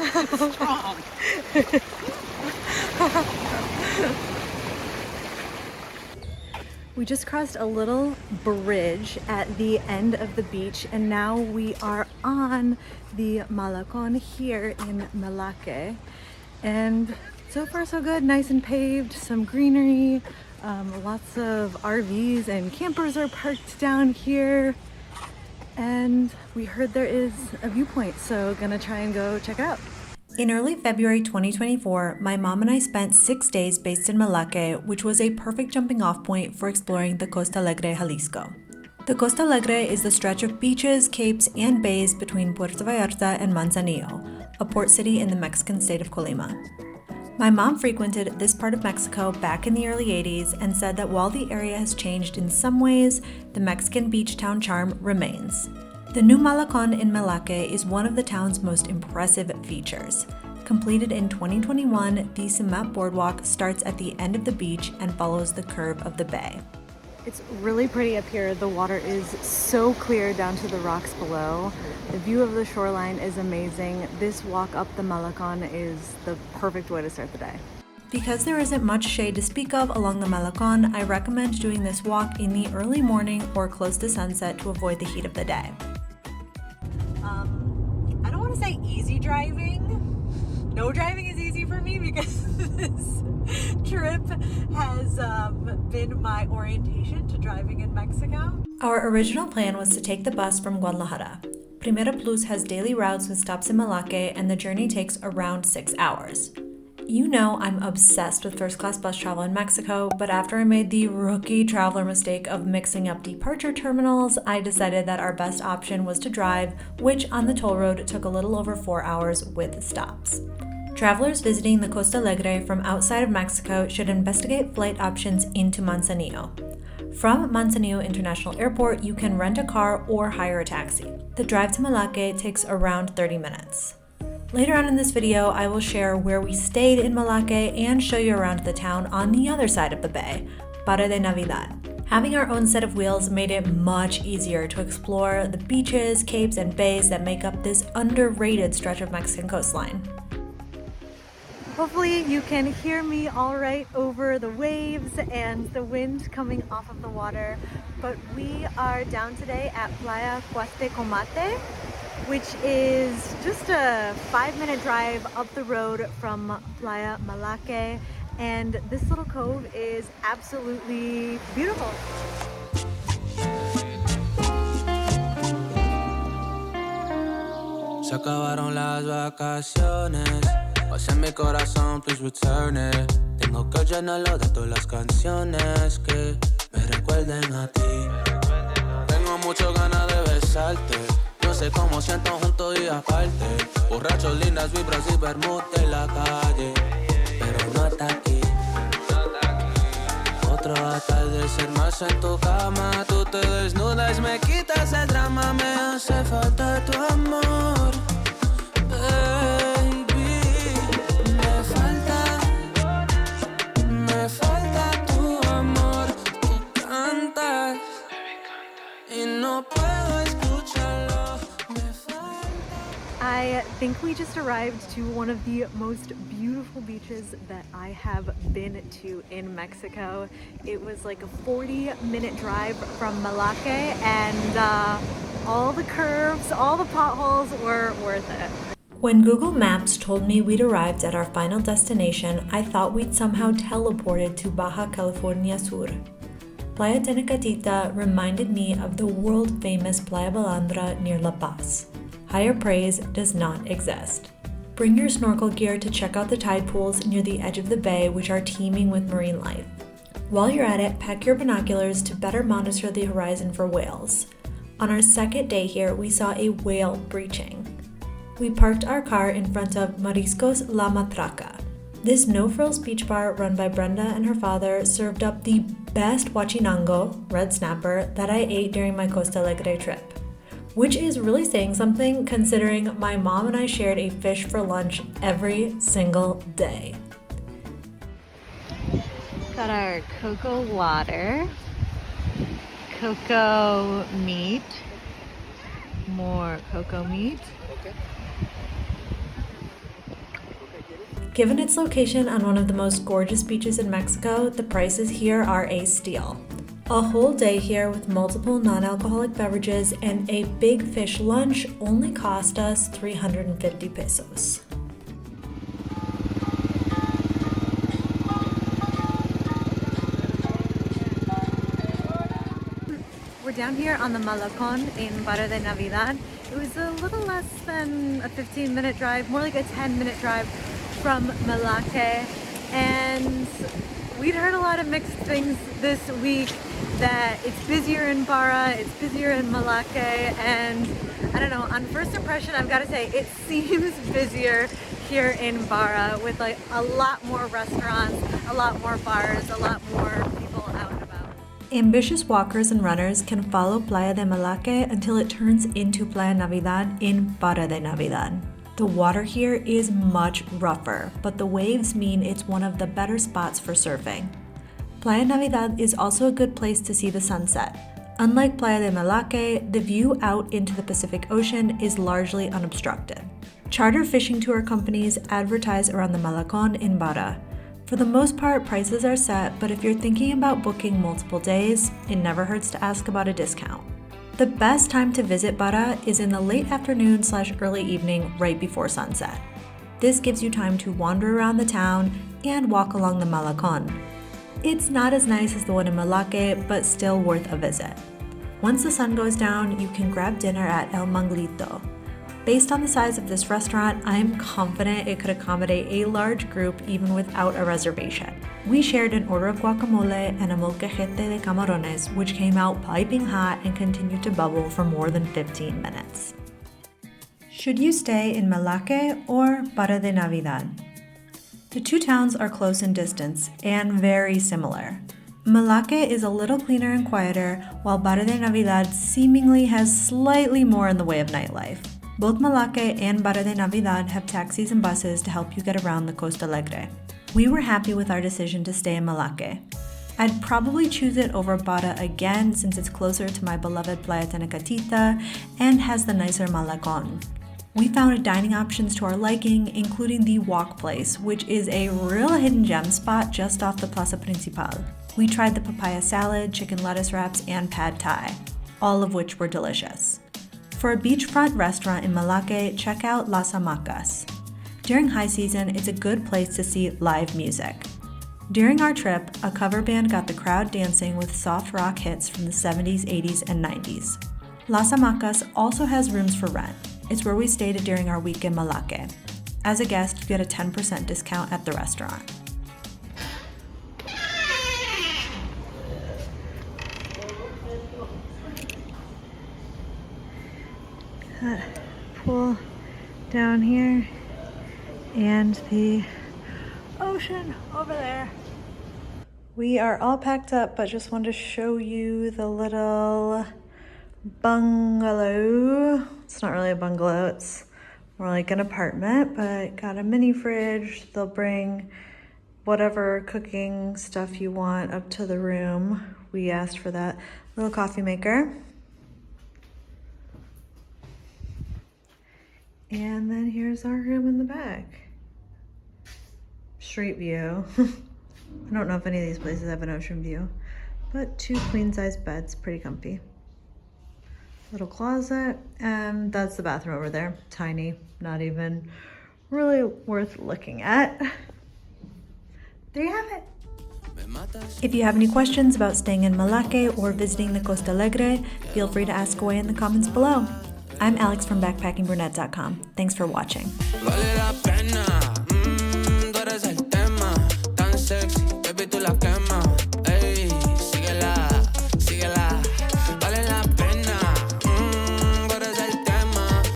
It's strong. We just crossed a little bridge at the end of the beach, and now we are on the Malacon here in Melaque. And so far so good, nice and paved, some greenery, lots of RVs and campers are parked down here. And we heard there is a viewpoint, so gonna try and go check it out. In early February 2024, my mom and I spent 6 days based in Melaque, which was a perfect jumping off point for exploring the Costalegre Jalisco. The Costalegre is the stretch of beaches, capes, and bays between Puerto Vallarta and Manzanillo, a port city in the Mexican state of Colima. My mom frequented this part of Mexico back in the early 80s and said that while the area has changed in some ways, the Mexican beach town charm remains. The new Malacon in Melaque is one of the town's most impressive features. Completed in 2021, the cement boardwalk starts at the end of the beach and follows the curve of the bay. It's really pretty up here. The water is so clear down to the rocks below. The view of the shoreline is amazing. This walk up the Malacon is the perfect way to start the day. Because there isn't much shade to speak of along the Malacon, I recommend doing this walk in the early morning or close to sunset to avoid the heat of the day. I don't want to say easy driving. No driving is easy for me because this trip has been my orientation to driving in Mexico. Our original plan was to take the bus from Guadalajara. Primera Plus has daily routes with stops in Melaque, and the journey takes around 6 hours. You know I'm obsessed with first-class bus travel in Mexico, but after I made the rookie traveler mistake of mixing up departure terminals, I decided that our best option was to drive, which on the toll road took a little over 4 hours with stops. Travelers visiting the Costalegre from outside of Mexico should investigate flight options into Manzanillo. From Manzanillo International Airport, you can rent a car or hire a taxi. The drive to Melaque takes around 30 minutes. Later on in this video, I will share where we stayed in Melaque and show you around the town on the other side of the bay, Barra de Navidad. Having our own set of wheels made it much easier to explore the beaches, capes, and bays that make up this underrated stretch of Mexican coastline. Hopefully you can hear me all right over the waves and the wind coming off of the water, but we are down today at Playa Cuastecomates, which is just a 5-minute drive up the road from Playa Melaque, and this little cove is absolutely beautiful. Se acabaron las vacaciones, paz en mi corazón, please return it. Tengo que llenarlo de todas las canciones que me recuerden a ti. Tengo mucho ganas de besarte. No sé cómo siento junto y aparte. Borrachos, lindas vibras y vermut en la calle, pero no está aquí. Otro atardecer más en tu cama. Tú te desnudas, me quitas el drama. Me hace falta tu amor, baby. Me falta tu amor. Tú cantas y no puedo escucharlo. I think we just arrived to one of the most beautiful beaches that I have been to in Mexico. It was like a 40-minute drive from Melaque, and all the curves, all the potholes were worth it. When Google Maps told me we'd arrived at our final destination, I thought we'd somehow teleported to Baja California Sur. Playa Tenecatita reminded me of the world-famous Playa Balandra near La Paz. Higher praise does not exist. Bring your snorkel gear to check out the tide pools near the edge of the bay, which are teeming with marine life. While you're at it, pack your binoculars to better monitor the horizon for whales. On our second day here, we saw a whale breaching. We parked our car in front of Mariscos La Matraca. This no-frills beach bar run by Brenda and her father served up the best huachinango, red snapper, that I ate during my Costalegre trip, which is really saying something considering my mom and I shared a fish for lunch every single day. Got our cocoa water, cocoa meat, more cocoa meat. Given its location on one of the most gorgeous beaches in Mexico, the prices here are a steal. A whole day here with multiple non-alcoholic beverages and a big fish lunch only cost us 350 pesos. We're down here on the Malacon in Barra de Navidad. It was a little less than a 15-minute drive, more like a 10-minute drive from Melaque, and we'd heard a lot of mixed things this week, that it's busier in Barra, it's busier in Melaque, and I don't know, on first impression I've got to say it seems busier here in Barra, with like a lot more restaurants, a lot more bars, a lot more people out and about. Ambitious walkers and runners can follow Playa de Melaque until it turns into Playa Navidad in Barra de Navidad. The water here is much rougher, but the waves mean it's one of the better spots for surfing. Playa Navidad is also a good place to see the sunset. Unlike Playa de Melaque, the view out into the Pacific Ocean is largely unobstructed. Charter fishing tour companies advertise around the Malacon in Barra. For the most part, prices are set, but if you're thinking about booking multiple days, it never hurts to ask about a discount. The best time to visit Barra is in the late afternoon/early evening right before sunset. This gives you time to wander around the town and walk along the Malacon. It's not as nice as the one in Melaque, but still worth a visit. Once the sun goes down, you can grab dinner at El Manglito. Based on the size of this restaurant, I'm confident it could accommodate a large group even without a reservation. We shared an order of guacamole and a molcajete de camarones, which came out piping hot and continued to bubble for more than 15 minutes. Should you stay in Melaque or Barra de Navidad? The two towns are close in distance and very similar. Melaque is a little cleaner and quieter, while Barra de Navidad seemingly has slightly more in the way of nightlife. Both Melaque and Barra de Navidad have taxis and buses to help you get around the Costalegre. We were happy with our decision to stay in Melaque. I'd probably choose it over Barra again since it's closer to my beloved Playa Tenecatita and has the nicer Malacon. We found dining options to our liking, including the Walk Place, which is a real hidden gem spot just off the Plaza Principal. We tried the papaya salad, chicken lettuce wraps, and pad thai, all of which were delicious. For a beachfront restaurant in Melaque, check out Las Hamacas. During high season, it's a good place to see live music. During our trip, a cover band got the crowd dancing with soft rock hits from the 70s, 80s, and 90s. Las Hamacas also has rooms for rent. It's where we stayed during our week in Melaque. As a guest, you get a 10% discount at the restaurant. Pool down here and the ocean over there. We are all packed up, but just wanted to show you the little bungalow. It's not really a bungalow, it's more like an apartment, but got a mini fridge. They'll bring whatever cooking stuff you want up to the room. We asked for that. Little coffee maker. And then here's our room in the back. Street view. I don't know if any of these places have an ocean view, but 2 queen-size beds, pretty comfy. Little closet, and that's the bathroom over there. Tiny, not even really worth looking at. There you have it. If you have any questions about staying in Melaque or visiting the Costalegre, feel free to ask away in the comments below. I'm Alex from backpackingbrunette.com. Thanks for watching.